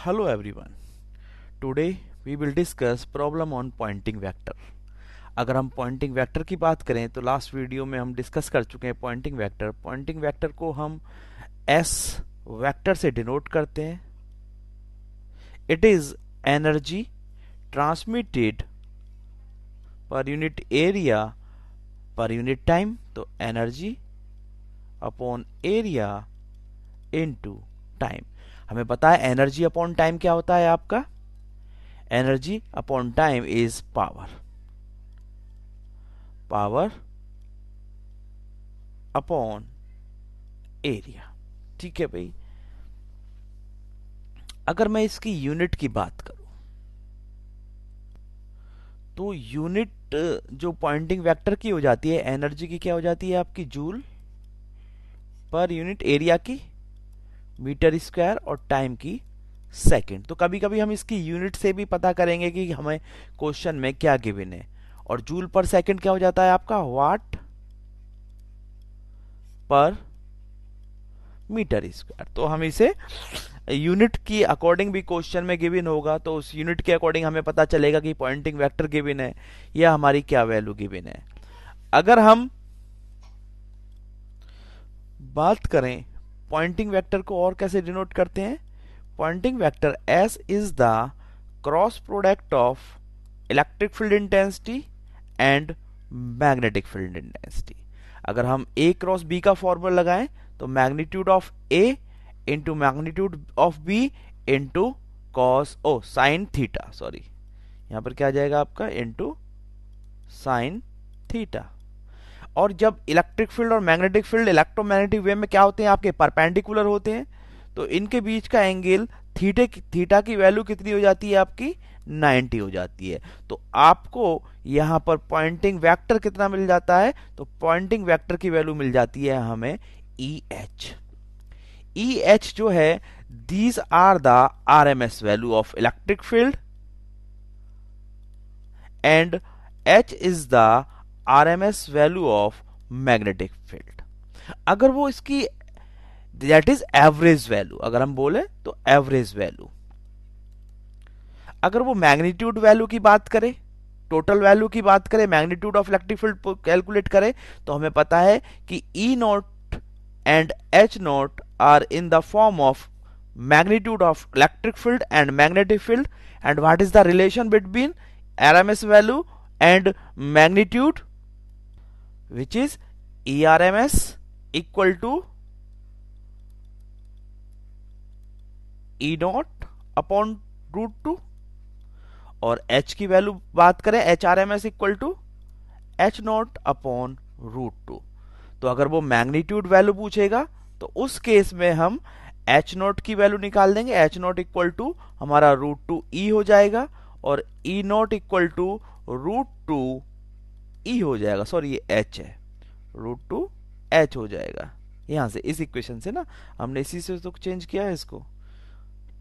Hello everyone. Today we will discuss problem on pointing vector. अगर हम Poynting vector की बात करें तो लास्ट वीडियो में हम डिस्कस कर चुके हैं पॉइंटिंग वेक्टर। पॉइंटिंग वेक्टर को हम एस वेक्टर से डिनोट करते हैं। It is energy transmitted per unit area पर यूनिट टाइम, तो energy upon area into time. हमें पता है एनर्जी अपॉन टाइम क्या होता है आपका, energy upon time is power, power upon area. ठीक है भाई। अगर मैं इसकी यूनिट की बात करूं तो यूनिट जो पॉइंटिंग वेक्टर की हो जाती है एनर्जी की क्या हो जाती है आपकी, जूल पर यूनिट एरिया की मीटर स्क्वायर और टाइम की सेकंड। तो कभी कभी हम इसकी यूनिट से भी पता करेंगे कि हमें क्वेश्चन में क्या गिवन है। और जूल पर सेकंड क्या हो जाता है आपका, वाट पर मीटर स्क्वायर। तो हम इसे यूनिट की अकॉर्डिंग भी क्वेश्चन में गिवन होगा, तो उस यूनिट के अकॉर्डिंग हमें पता चलेगा कि पॉइंटिंग वेक्टर गिवन है या हमारी क्या वैल्यू गिवन है। अगर हम बात करें पॉइंटिंग वेक्टर को और कैसे डिनोट करते हैं, Poynting vector S is the cross product of electric field intensity and magnetic field intensity. अगर हम ए क्रॉस बी का फॉर्मूला लगाएं तो magnitude of A into magnitude of B into cos sine theta, sorry यहां पर क्या आ जाएगा आपका, इंटू साइन थीटा। और जब इलेक्ट्रिक फील्ड और मैग्नेटिक फील्ड इलेक्ट्रोमैग्नेटिक वेव में क्या होते हैं आपके, परपेंडिकुलर होते हैं, तो इनके बीच का एंगल थीटा की वैल्यू कितनी हो जाती है आपकी, 90 हो जाती है। तो आपको यहां पर पॉइंटिंग वेक्टर कितना मिल जाता है, तो पॉइंटिंग वेक्टर की वैल्यू मिल जाती है हमें EH। EH जो है these are the RMS value of electric field and H is the RMS value of magnetic field. अगर वो इसकी दैट इज एवरेज वैल्यू, अगर हम बोले तो एवरेज वैल्यू। अगर वो मैग्नीट्यूड वैल्यू की बात करें, टोटल वैल्यू की बात करें, magnitude of electric field calculate करें, तो हमें पता है कि E naught and H naught are in the form of magnitude of electric field and magnetic field. And what is the relation between RMS value and magnitude, which is ERMS equal to E naught upon √2। और H की वैल्यू बात करें, HRMS equal to H naught upon √2। तो अगर वो magnitude value पूछेगा तो उस केस में हम H नॉट की वैल्यू निकाल देंगे। H नॉट इक्वल टू हमारा √2E हो जाएगा और E not equal to √2E हो जाएगा, सॉरी ये H है, √2H हो जाएगा यहां से, इस इक्वेशन से ना, हमने इसी से तो चेंज किया है इसको।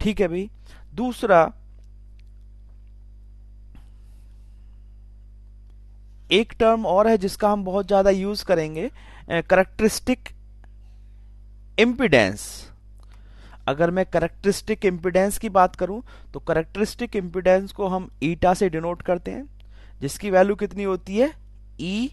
ठीक है भाई। दूसरा एक टर्म और है जिसका हम बहुत ज्यादा यूज करेंगे, करैक्टरिस्टिक इंपिडेंस। अगर मैं करैक्टरिस्टिक इंपिडेंस की बात करूं तो करैक्टरिस्टिक इंपिडेंस को हम ईटा से डिनोट करते हैं, जिसकी वैल्यू कितनी होती है, E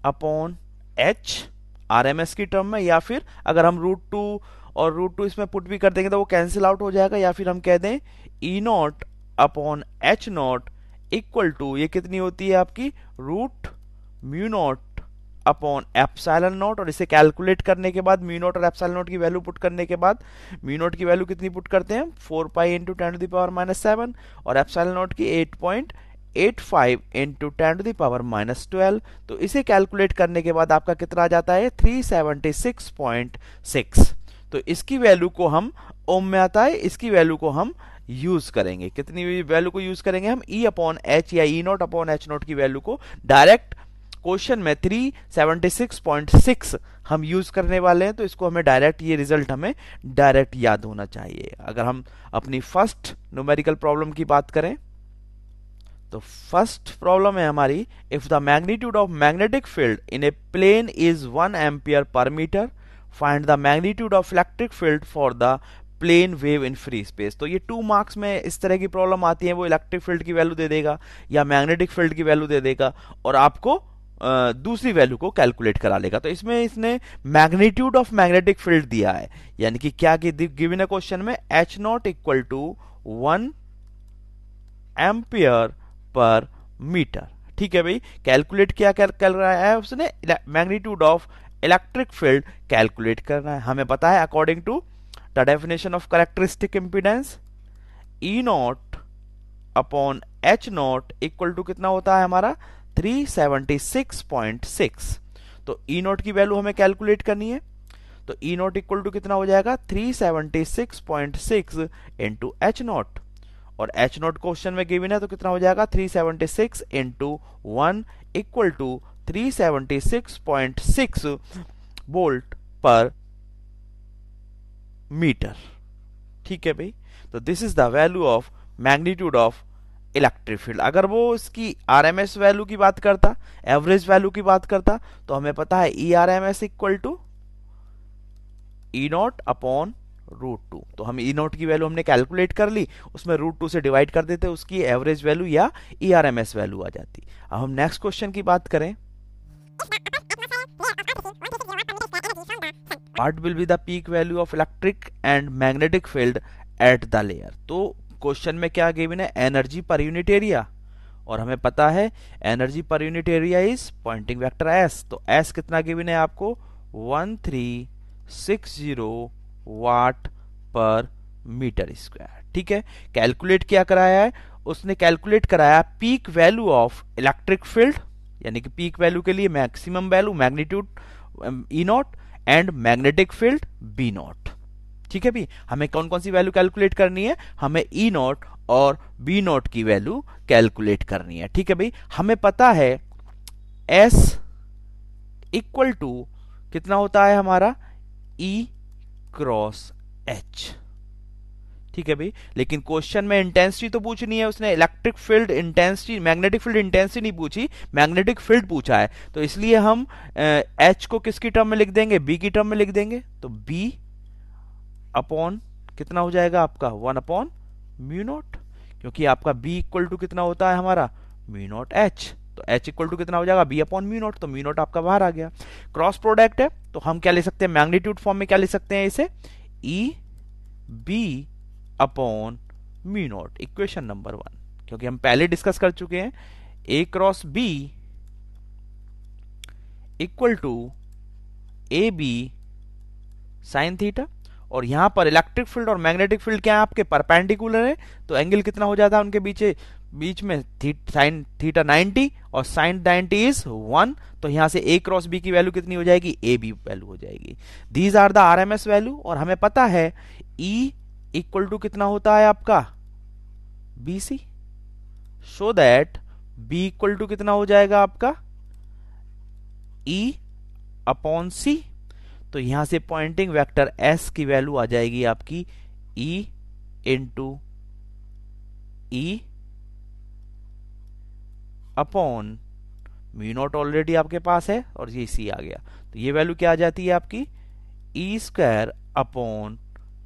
अपॉन H RMS की टर्म में, या फिर अगर हम √2 और √2 इसमें पुट भी कर देंगे तो वो कैंसिल आउट हो जाएगा, या फिर हम कह दें E naught upon H naught equal to, ये कितनी होती है आपकी, √μ नॉट अपॉन एप्सिलॉन नॉट। और इसे कैलकुलेट करने के बाद म्यू नॉट और एप्सिलॉन नॉट की वैल्यू पुट करने के बाद म्यू नॉट की वैल्यू कितनी पुट करते हैं, 4 पाई इंटू 10⁻⁻7 और एप्सिलॉन नॉट की 8.85 इंटू 10⁻⁻12। तो इसे कैलकुलेट करने के बाद आपका कितना आ जाता है, 376.6। तो इसकी वैल्यू को हम ओम में आता है, इसकी वैल्यू को हम यूज करेंगे। कितनी वैल्यू को यूज करेंगे हम, E अपॉन H या E naught upon H not की वैल्यू को डायरेक्ट क्वेश्चन में 376.6 हम यूज करने वाले हैं, तो इसको हमें डायरेक्ट, ये रिजल्ट हमें डायरेक्ट याद होना चाहिए। अगर हम अपनी फर्स्ट न्यूमेरिकल प्रॉब्लम की बात करें तो फर्स्ट प्रॉब्लम है हमारी, if the magnitude of magnetic field in a plane is 1 ampere per metre, find the magnitude of electric field for the plane wave in free space. तो ये 2 marks में इस तरह की प्रॉब्लम आती है, वो इलेक्ट्रिक फील्ड की वैल्यू दे देगा या मैग्नेटिक फील्ड की वैल्यू दे देगा और आपको दूसरी वैल्यू को कैलकुलेट करा लेगा। तो इसमें इसने मैग्नीट्यूड ऑफ मैग्नेटिक फील्ड दिया है, यानी कि क्या गिवन है क्वेश्चन में, H not equal to 1 ampere per metre. ठीक है भाई, कैलकुलेट क्या कर रहा है उसने, magnitude of electric field calculate करना है। हमें पता है according to the definition of characteristic impedance, E not upon H not equal to कितना होता है हमारा 376.6। तो ई नॉट की वैल्यू हमें कैलकुलेट करनी है, तो ई नॉट इक्वल टू कितना हो जाएगा 376.6 इंटू एच नॉट, और एच नॉट क्वेश्चन में गिवन है तो कितना हो जाएगा 376 इंटू 1 इक्वल टू 376.6 वोल्ट पर मीटर। ठीक है भाई, तो this is the value of magnitude of electric field. अगर वो इसकी आरएमएस वैल्यू की बात करता, एवरेज वैल्यू की बात करता, तो हमें पता है E R M S equal to E not upon √2। तो हम ई नॉट की वैल्यू हमने कैलकुलेट कर ली, उसमें √2 से डिवाइड कर देते, उसकी एवरेज वैल्यू या E R M S value आ जाती। अब हम नेक्स्ट क्वेश्चन की बात करें, what will be the peak value of electric and magnetic field at the layer. तो क्वेश्चन में क्या गिवन है, एनर्जी पर यूनिट एरिया, और हमें पता है एनर्जी पर unit area is pointing vector S. तो एस कितना गिवन है आपको 1360 वाट पर मीटर स्क्वायर। ठीक है, कैलकुलेट क्या कराया है उसने, कैलकुलेट कराया peak value of electric field, यानी कि पीक वैल्यू के लिए maximum value magnitude E naught and magnetic field B naught. ठीक है भी, हमें कौन कौन सी वैल्यू कैलकुलेट करनी है, हमें ई नॉट और बी नॉट की वैल्यू कैलकुलेट करनी है। ठीक है भाई, हमें पता है एस इक्वल टू कितना होता है हमारा ई क्रॉस एच। ठीक है भाई, लेकिन क्वेश्चन में इंटेंसिटी तो पूछनी है उसने, electric field intensity, magnetic field intensity नहीं पूछी, मैग्नेटिक फील्ड पूछा है। तो इसलिए हम एच को किसकी टर्म में लिख देंगे, बी की टर्म में लिख देंगे। तो बी अपॉन कितना हो जाएगा आपका 1 अपॉन म्यू नॉट, क्योंकि आपका बी इक्वल टू कितना होता है हमारा म्यू नॉट एच। तो एच इक्वल टू कितना हो जाएगा बी अपॉन म्यू नॉट, तो म्यू नॉट आपका बाहर आ गया। क्रॉस प्रोडक्ट है तो हम क्या ले सकते हैं, मैग्नीट्यूड फॉर्म में क्या ले सकते हैं इसे, E B upon mu nought, equation number 1, क्योंकि हम पहले डिस्कस कर चुके हैं A cross B equal to A B sine theta, और यहां पर इलेक्ट्रिक फील्ड और मैग्नेटिक फील्ड क्या है आपके परपेंडिकुलर है, तो एंगल कितना हो जाता है उनके बीच में साइन थीटा 90 और साइन 90 इज 1। तो यहां से ए क्रॉस बी की वैल्यू कितनी हो जाएगी, ए बी वैल्यू हो जाएगी। These are the RMS value, और हमें पता है ई इक्वल टू कितना होता है आपका B C, so that B equal to कितना हो जाएगा आपका ई अपॉन सी। तो यहां से पॉइंटिंग वेक्टर एस की वैल्यू आ जाएगी आपकी E into E upon mu not, already आपके पास है और ये सी आ गया, तो ये वैल्यू क्या आ जाती है आपकी E square upon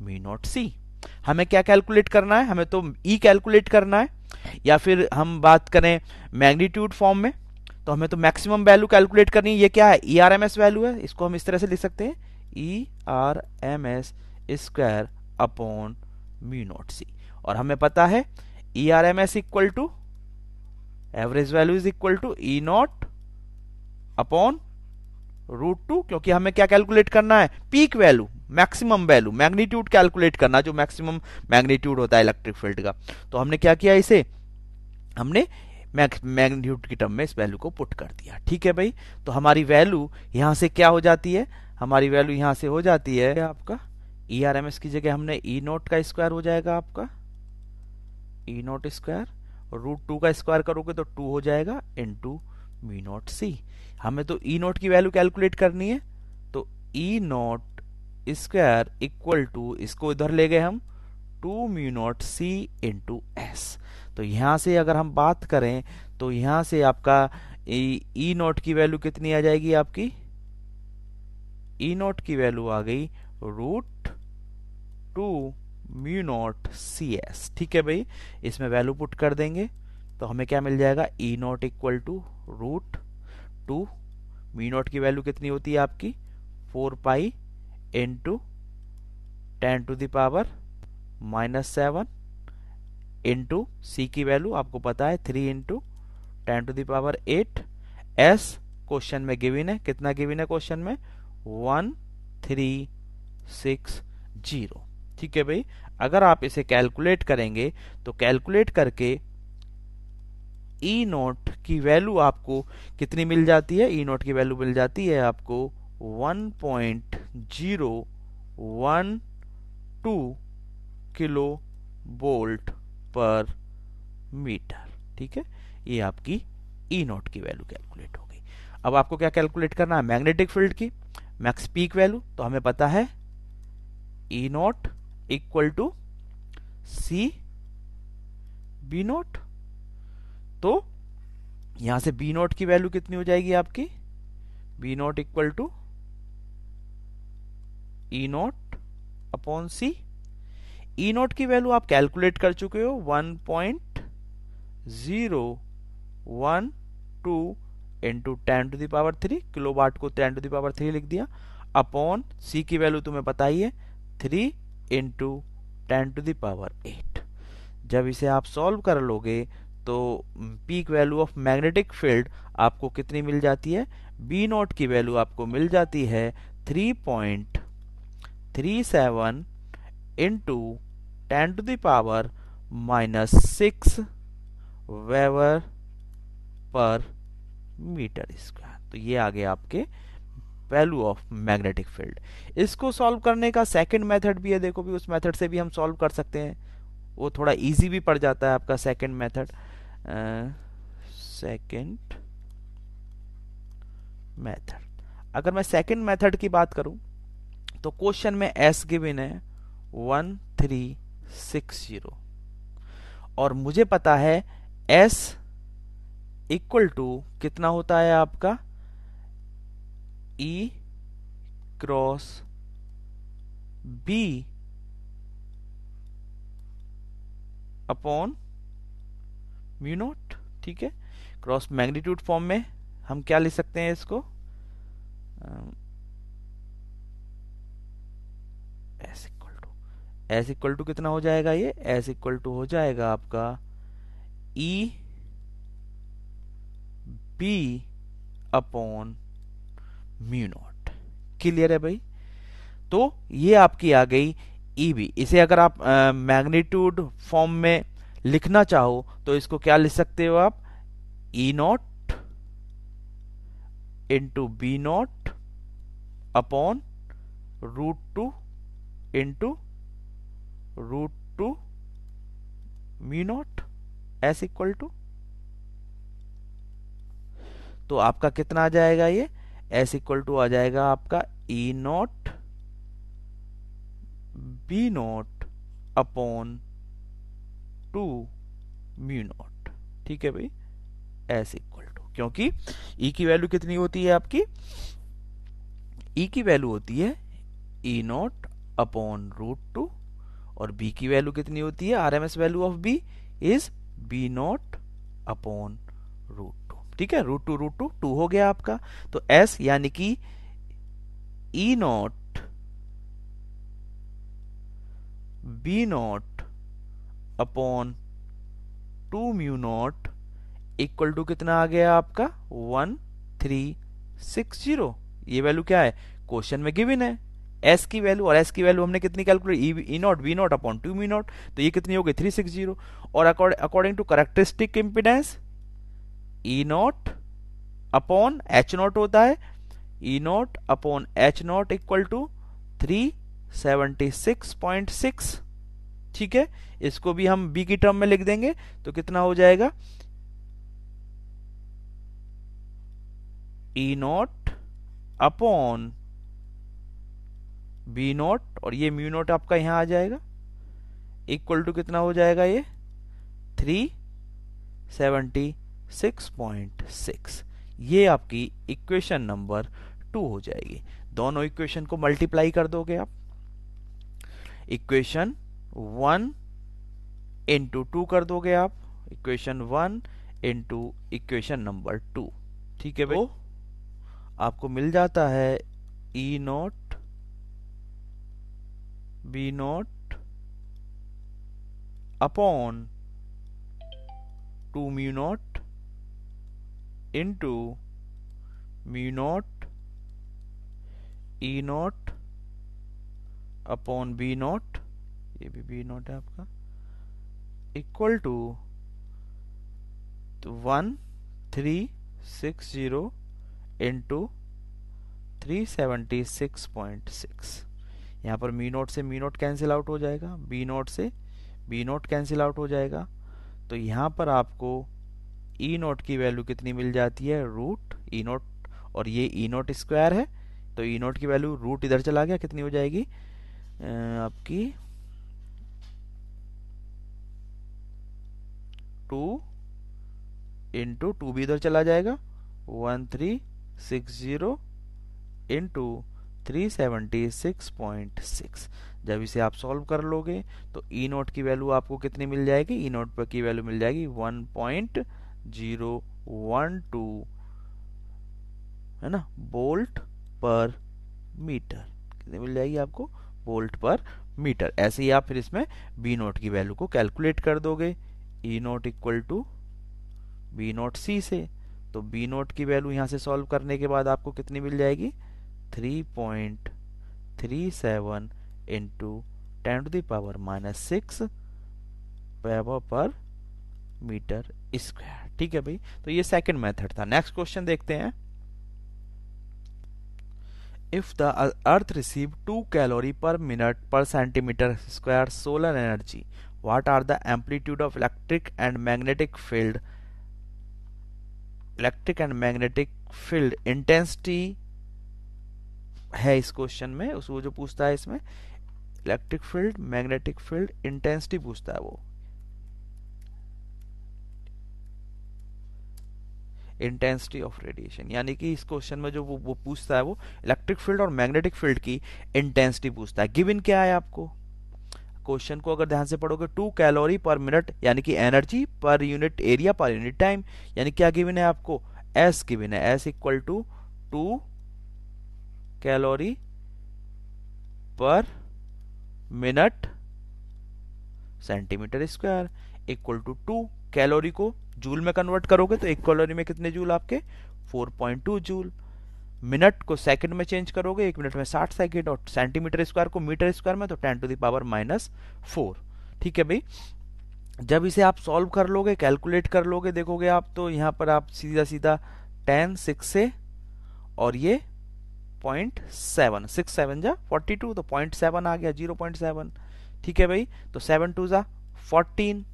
mu nought सी। हमें क्या कैलकुलेट करना है, हमें तो ई कैलकुलेट करना है, या फिर हम बात करें मैग्नीट्यूड फॉर्म में तो हमें तो मैक्सिमम वैल्यू कैलकुलेट करनी है। ये क्या है, E R M S value है, इसको हम इस तरह से लिख सकते हैं E R M S square upon mu nought C, और हमें पता है E R M S equal to average value is equal to E not upon √2, क्योंकि हमें क्या कैलकुलेट करना है, peak value, maximum value, magnitude calculate करना, जो मैक्सिमम मैग्नीट्यूड होता है इलेक्ट्रिक फील्ड का। तो हमने क्या किया, इसे हमने मैग्नीट्यूड की टर्म में इस वैल्यू को पुट कर दिया। ठीक है भाई, तो हमारी वैल्यू यहां से क्या हो जाती है, हमारी वैल्यू यहां से हो जाती है आपका ई आर एम एस की जगह हमने ई नॉट का स्क्वायर हो जाएगा आपका ई नॉट स्क्वायर, √2 का स्क्वायर करोगे तो 2 हो जाएगा इंटू म्यू नॉट सी। हमें तो ई नॉट की वैल्यू कैलकुलेट करनी है, तो E not square equal to, इसको इधर ले गए हम 2 म्यू नॉट सी इंटू एस। तो यहां से अगर हम बात करें तो यहां से आपका ई नॉट की वैल्यू कितनी आ जाएगी आपकी, ई नॉट की वैल्यू आ गई √2 म्यू नॉट सी एस। ठीक है भाई, इसमें वैल्यू पुट कर देंगे तो हमें क्या मिल जाएगा, E nought equal to root two, mu nought की वैल्यू कितनी होती है आपकी 4 pi into 10 to the power -7 into C की वैल्यू आपको पता है 3 into 10 to the power 8। S question में गिवन है, कितना गिवन है क्वेश्चन में 1360। ठीक है भाई, अगर आप इसे कैलकुलेट करेंगे तो कैलकुलेट करके ई नोट की वैल्यू आपको कितनी मिल जाती है, ई नोट की वैल्यू मिल जाती है आपको 1.012 किलो वोल्ट पर मीटर। ठीक है, ये आपकी ई नोट की वैल्यू कैलकुलेट हो गई। अब आपको क्या कैलकुलेट करना है, मैग्नेटिक फील्ड की मैक्स पीक वैल्यू। तो हमें पता है E note equal to C B nought. तो यहां से बी नोट की वैल्यू कितनी हो जाएगी आपकी, B naught equal to E note upon C. E note की वैल्यू आप कैलकुलेट कर चुके हो 1.012 into 10 to the power 3, kilowatt को 10 टू द पावर 3 लिख दिया, अपॉन सी की वैल्यू तुम्हें पता ही है 3 इंटू 10 टू द पावर 8। जब इसे आप सॉल्व कर लोगे तो peak value of magnetic field आपको कितनी मिल जाती है, बी नॉट की वैल्यू आपको मिल जाती है 3.37 into 10 to the power -6 weber per metre square. तो ये आ गया आपके वैल्यू ऑफ मैग्नेटिक फील्ड। इसको सॉल्व करने का सेकंड मेथड भी है, देखो भी उस मेथड से भी हम सॉल्व कर सकते हैं, वो थोड़ा इजी भी पड़ जाता है आपका सेकंड मेथड। सेकंड मेथड, अगर मैं सेकंड मेथड की बात करूं तो क्वेश्चन में एस गिवन है 1360 और मुझे पता है एस इक्वल टू कितना होता है आपका E cross B upon mu nought. ठीक है, क्रॉस मैग्नीट्यूड फॉर्म में हम क्या लिख सकते हैं इसको, एस इक्वल टू कितना हो जाएगा, ये एस इक्वल टू हो जाएगा आपका E B upon mu naught. Clear है भाई, तो ये आपकी आ गई ई बी। इसे अगर आप मैग्नीट्यूड फॉर्म में लिखना चाहो तो इसको क्या लिख सकते हो आप, E nought into B not upon √2 into √2 mu nought S equal to. तो आपका कितना आ जाएगा, ये एस इक्वल टू आ जाएगा आपका E nought B not upon 2 mu nought. ठीक है भाई, एस इक्वल टू, क्योंकि ई की वैल्यू कितनी होती है आपकी, ई की वैल्यू होती है ई नॉट अपॉन √2 और बी की वैल्यू कितनी होती है, RMS value of B is B not upon √2। ठीक है, √2 2 हो गया आपका। तो एस यानी कि E nought B not upon 2 mu nought equal to कितना आ गया आपका 1360। ये वैल्यू क्या है, क्वेश्चन में गिवन है एस की वैल्यू, और एस की वैल्यू हमने कितनी calculate, E nought B not upon 2 mu nought, तो ये कितनी हो गई 360। और according to characteristic impedance E not upon H nought होता है, E not upon H not equal to 376.6। ठीक है, इसको भी हम बी की टर्म में लिख देंगे तो कितना हो जाएगा, E not upon B not और ये म्यू नॉट आपका यहां आ जाएगा इक्वल टू कितना हो जाएगा, ये 376.6। ये आपकी इक्वेशन नंबर 2 हो जाएगी। दोनों इक्वेशन को मल्टीप्लाई कर दोगे आप, इक्वेशन 1 इंटू 2 कर दोगे आप, इक्वेशन 1 इंटू इक्वेशन नंबर 2। ठीक है भाई, तो आपको मिल जाता है E nought B nought upon 2 mu nought into mu nought E note upon B nought, ये भी बी नोट है आपका, इक्वल टू 1360 इंटू 376.6। यहाँ पर मी नोट से मी नोट कैंसिल आउट हो जाएगा, बी नोट से बी नोट कैंसिल आउट हो जाएगा। तो यहाँ पर आपको ई नोट की वैल्यू कितनी मिल जाती है, रूट ई नोट, और ये ई नोट स्क्वायर है तो ई नोट की वैल्यू रूट इधर चला गया, कितनी हो जाएगी आपकी 2 इंटू 2 भी इधर चला जाएगा, 1360 इंटू 376.6। जब इसे आप सॉल्व कर लोगे तो ई नोट की वैल्यू आपको कितनी मिल जाएगी, ई नोट पर की वैल्यू मिल जाएगी 1.012 है ना, बोल्ट पर मीटर। कितनी मिल जाएगी आपको, बोल्ट पर मीटर। ऐसे ही आप फिर इसमें बी नोट की वैल्यू को कैलकुलेट कर दोगे, E note equal to B naught C से। तो बी नोट की वैल्यू यहां से सॉल्व करने के बाद आपको कितनी मिल जाएगी, 3.37 into 10⁻⁻6 weber per metre square. ठीक है भाई, तो ये सेकंड मेथड था। नेक्स्ट क्वेश्चन देखते हैं। If the earth receive 2 calorie per minute per centimeter square solar energy, what are the amplitude of electric and magnetic field intensity है इस क्वेश्चन में। उसको जो पूछता है इसमें electric field magnetic field intensity पूछता है, वो इंटेंसिटी ऑफ रेडिएशन, यानी कि इस क्वेश्चन में जो वो पूछता है वो इलेक्ट्रिक फील्ड और मैग्नेटिक फील्ड की इंटेंसिटी पूछता है। गिवन क्या है आपको, क्वेश्चन को अगर ध्यान से पढ़ोगे 2 कैलोरी पर मिनट यानी कि एनर्जी पर यूनिट एरिया पर यूनिट टाइम, यानी क्या गिवन है आपको, एस गिवन है, S equal to 2 calorie per minute centimetre square equal to 2 calorie को जूल में कन्वर्ट करोगे तो 1 कैलोरी में कितने जूल आपके 4.2 जूल। मिनट को सेकंड में चेंज करोगे, 1 मिनट में 60 सेकंड, और सेंटीमीटर स्क्वायर को मीटर स्क्वायर में तो 10⁻⁻⁴। ठीक है भाई, जब इसे आप सॉल्व कर लोगे कैलकुलेट कर लोगे देखोगे आप, तो यहाँ पर आप सीधा सीधा 10 6 से और ये 0.7 6 7 जा 42 तो 0.7 आ गया 0.7। ठीक है भाई, तो 7 2 जा 14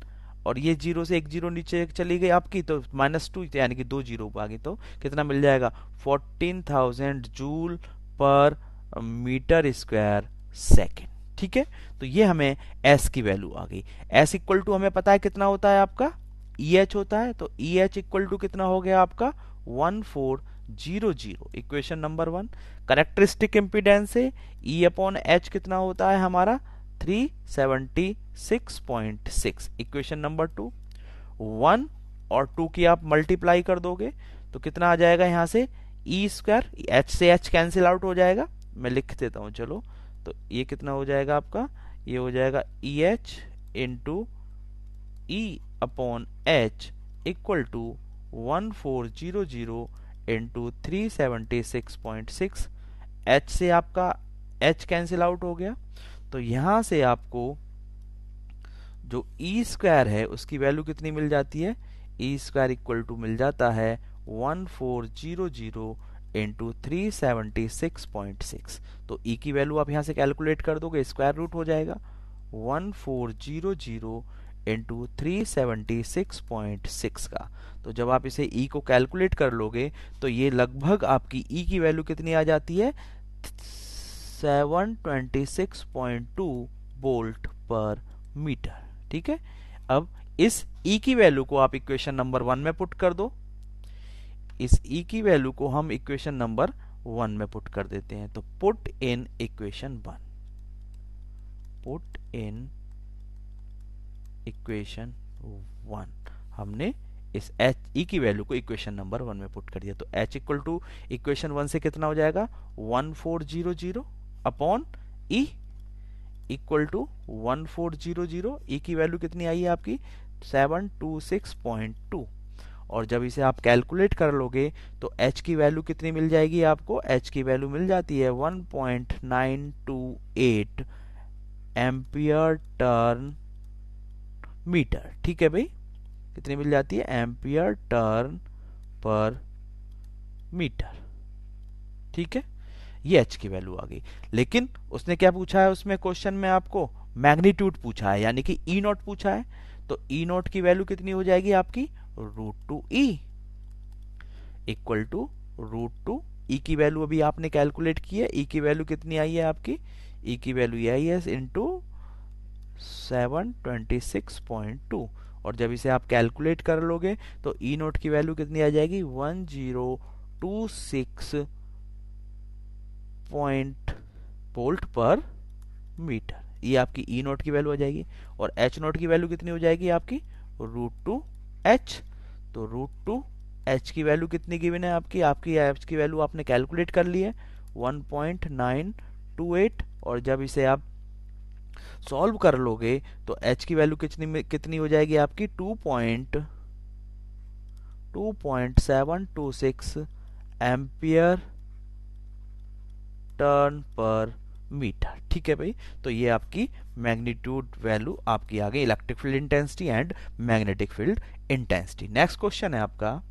और ये 0 से 1 जीरो नीचे चली गई आपकी तो -2 यानी कि 2 जीरो आ गई, तो कितना मिल जाएगा 14,000 जूल पर मीटर स्क्वायर सेकेंड। ठीक है, तो ये हमें S की वैल्यू आ गई। S इक्वल टू हमें पता है कितना होता है आपका EH होता है, तो EH इक्वल टू कितना हो गया आपका 1400। Equation number 1। करेक्टरिस्टिक इम्पीडेंस से E अपॉन H कितना होता है हमारा 376.6। Equation number 2। 1 और 2 की आप मल्टीप्लाई कर दोगे तो कितना आ जाएगा यहाँ से ई स्क्वायर, H से H कैंसिल आउट हो जाएगा, मैं लिख देता हूँ चलो, तो ये कितना हो जाएगा आपका, ये हो जाएगा EH into E upon H equal to 1400 into 376.6। H से आपका H कैंसिल आउट हो गया, तो यहां से आपको जो ई स्क्वायर है उसकी वैल्यू कितनी मिल जाती है, ई स्क्वायर इक्वल टू मिल जाता है 1400 इंटू 376.6। तो ई की वैल्यू आप यहां से कैलकुलेट कर दोगे, स्क्वायर रूट हो जाएगा 1400 इंटू 376.6 का। तो जब आप इसे ई को कैलकुलेट कर लोगे तो ये लगभग आपकी ई की वैल्यू कितनी आ जाती है 726.2 वोल्ट पर मीटर। ठीक है, अब इस E की वैल्यू को आप इक्वेशन नंबर 1 में पुट कर दो, इस E की वैल्यू को हम इक्वेशन नंबर 1 में पुट कर देते हैं। तो put in equation 1, put in equation 1 हमने इस एच ई की वैल्यू को इक्वेशन नंबर 1 में पुट कर दिया। तो एच इक्वल टू इक्वेशन 1 से कितना हो जाएगा 1400 अपॉन ई इक्वल टू 1400। ई की वैल्यू कितनी आई है आपकी 726.2। और जब इसे आप कैलकुलेट कर लोगे तो एच की वैल्यू कितनी मिल जाएगी आपको, एच की वैल्यू मिल जाती है 1.928 एम्पियर टर्न मीटर। ठीक है भाई, कितनी मिल जाती है एम्पियर टर्न पर मीटर। ठीक है, ये एच की वैल्यू आ गई। लेकिन उसने क्या पूछा है उसमें क्वेश्चन में आपको मैग्नीट्यूड पूछा है, यानी कि ई नॉट पूछा है। तो ई नॉट की वैल्यू कितनी हो जाएगी आपकी √2e इक्वल टू √2। ई की वैल्यू अभी आपने कैलकुलेट की है। ई की वैल्यू कितनी आई है आपकी, ई की वैल्यू आई है इंटू 726.2। और जब इसे आप कैलकुलेट कर लोगे तो ई नोट की वैल्यू कितनी आ जाएगी 1026 वोल्ट पर मीटर। ये आपकी ई नोट की वैल्यू आ जाएगी। और एच नोट की वैल्यू कितनी हो जाएगी आपकी √2h। तो √2h की वैल्यू कितनी गिवन है आपकी एच की वैल्यू आपने कैलकुलेट कर ली है 1.928। और जब इसे आप सॉल्व कर लोगे तो h की वैल्यू कितनी हो जाएगी आपकी 2.726 एम्पियर टर्न पर मीटर। ठीक है भाई, तो ये आपकी मैग्नीट्यूड वैल्यू आपकी आ गई, electric field intensity and magnetic field intensity. Next question है आपका,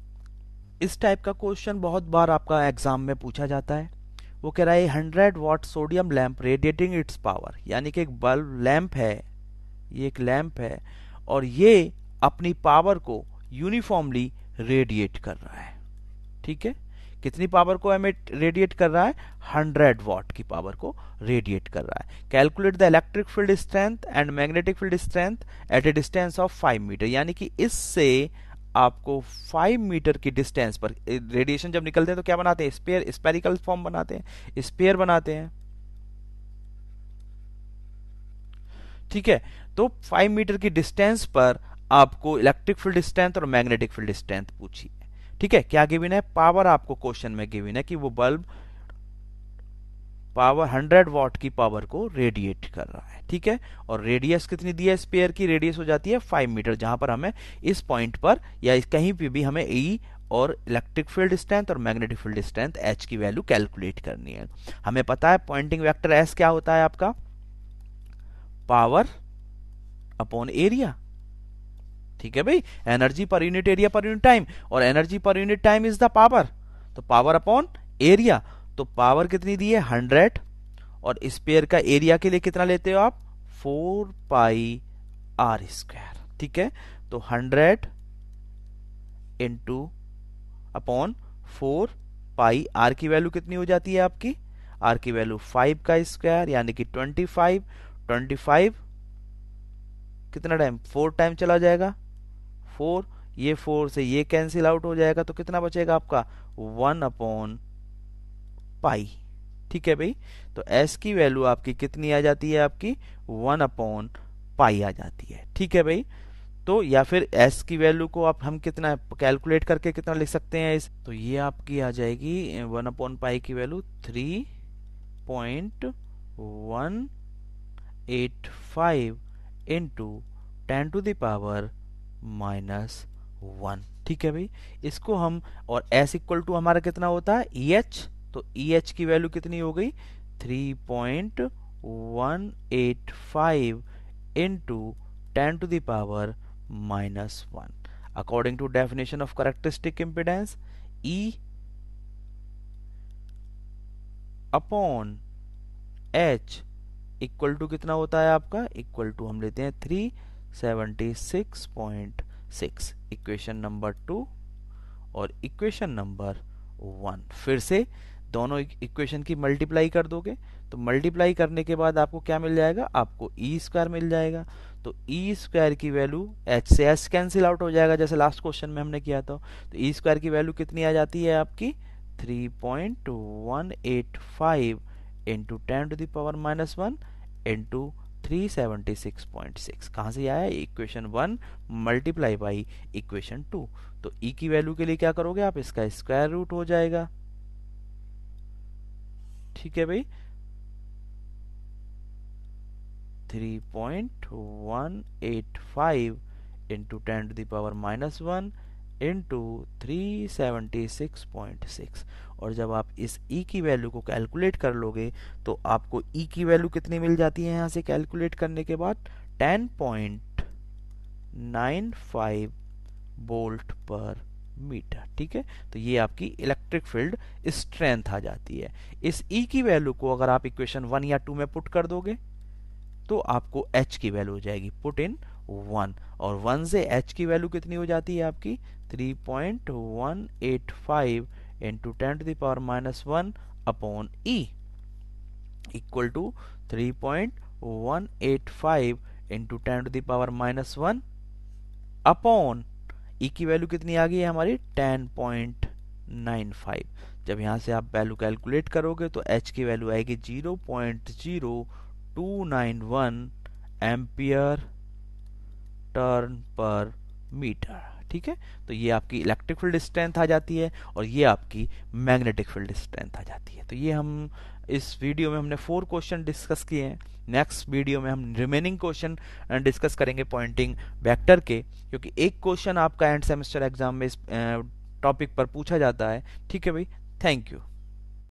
इस टाइप का क्वेश्चन बहुत बार आपका एग्जाम में पूछा जाता है। वो कह रहा है 100 watt sodium lamp radiating its power, यानी कि एक बल्ब लैंप है, ये एक लैंप है और ये अपनी पावर को यूनिफॉर्मली रेडिएट कर रहा है। ठीक है, कितनी पावर को एमिट रेडिएट कर रहा है 100 वाट की पावर को रेडिएट कर रहा है। Calculate the electric field strength and magnetic field strength at a distance of 5 metre, यानी कि इससे आपको 5 मीटर की डिस्टेंस पर रेडिएशन जब निकलते हैं तो क्या बनाते हैं स्पेरिकल फॉर्म बनाते हैं, स्पेयर बनाते हैं। ठीक है, तो 5 मीटर की डिस्टेंस पर आपको इलेक्ट्रिक फील्ड स्ट्रेंथ और मैग्नेटिक फील्ड स्ट्रेंथ पूछी है। ठीक है, क्या गिवन है, पावर आपको क्वेश्चन में गिवन है कि वो बल्ब पावर 100 वाट की पावर को रेडिएट कर रहा है। ठीक है, और रेडियस कितनी दी है स्पेयर की, रेडियस हो जाती है 5 मीटर, जहां पर हमें इस पॉइंट पर या कहीं पे भी हमें ई और इलेक्ट्रिक फील्ड स्ट्रेंथ और मैग्नेटिक फील्ड स्ट्रेंथ एच की वैल्यू कैलकुलेट करनी है। हमें पता है पॉइंटिंग वेक्टर एस क्या होता है आपका, पावर अपॉन एरिया। ठीक है भाई, एनर्जी पर यूनिट एरिया पर यूनिट टाइम, और एनर्जी पर unit time is the power, तो पावर अपॉन एरिया। तो पावर कितनी दी है 100 और स्पेयर का एरिया के लिए कितना लेते हो आप 4 पाई आर स्क्वायर। ठीक है, तो 100 इंटू अपॉन 4 पाई आर की वैल्यू कितनी हो जाती है आपकी, आर की वैल्यू 5 का स्क्वायर यानी कि 25 कितना टाइम 4 टाइम चला जाएगा 4, ये 4 से ये कैंसिल आउट हो जाएगा तो कितना बचेगा आपका 1 अपॉन पाई। ठीक है भाई, तो s की वैल्यू आपकी कितनी आ जाती है आपकी 1 अपॉन पाई आ जाती है। ठीक है भाई, तो या फिर s की वैल्यू को आप हम कितना कैलकुलेट करके कितना लिख सकते हैं इस, तो ये आपकी आ जाएगी 1 अपॉन पाई की value 3.185 into 10 to the power -1। ठीक है भाई, इसको हम और s इक्वल टू हमारा कितना होता है EH, तो EH की वैल्यू कितनी हो गई 3.185 into 10 to the power -1। According to definition of characteristic impedance E upon H equal to कितना होता है आपका, इक्वल टू हम लेते हैं 376.6, इक्वेशन नंबर 2 और इक्वेशन नंबर 1। फिर से दोनों इक्वेशन की मल्टीप्लाई कर दोगे तो मल्टीप्लाई करने के बाद आपको क्या मिल जाएगा, आपको ई स्क्वायर मिल जाएगा। तो ई स्क्वायर की वैल्यू एच से एच कैंसिल आउट हो जाएगा जैसे लास्ट क्वेश्चन में हमने किया था। तो ई स्क्वायर की वैल्यू कितनी आ जाती है आपकी 3.185 into 10 to the power -1 into 376.6 कहाँ से आया? Equation 1 multiply by equation 2। तो ई की वैल्यू के लिए क्या करोगे आप? इसका स्क्वायर रूट हो जाएगा। ठीक है भाई, 3.185 इंटू 10⁻⁻1 इंटू 376.6। और जब आप इस e की वैल्यू को कैलकुलेट कर लोगे तो आपको e की वैल्यू कितनी मिल जाती है यहाँ से कैलकुलेट करने के बाद? 10.95 वोल्ट पर मीटर। ठीक है, तो ये आपकी इलेक्ट्रिक फील्ड स्ट्रेंथ आ जाती है। इस e की वैल्यू को अगर आप इक्वेशन 1 या 2 में पुट कर दोगे तो आपको h की वैल्यू हो जाएगी, पुट इन 1, और 1 से h की वैल्यू कितनी हो जाती है आपकी? 3.185 into 10⁻⁻1 upon e equal to 3.185 into 10⁻⁻1 upon e की वैल्यू कितनी आ गई है हमारी? 10.95। जब यहाँ से आप वैल्यू कैलकुलेट करोगे तो h की वैल्यू आएगी 0.0291 एम्पियर टर्न पर मीटर। ठीक है, तो ये आपकी इलेक्ट्रिक फील्ड स्ट्रेंथ आ जाती है और ये आपकी मैग्नेटिक फील्ड स्ट्रेंथ आ जाती है। तो ये हम इस वीडियो में हमने 4 क्वेश्चन डिस्कस किए हैं। नेक्स्ट वीडियो में हम रिमेनिंग क्वेश्चन डिस्कस करेंगे पॉइंटिंग वेक्टर के, क्योंकि एक क्वेश्चन आपका एंड सेमेस्टर एग्जाम में इस टॉपिक पर पूछा जाता है। ठीक है भाई, थैंक यू।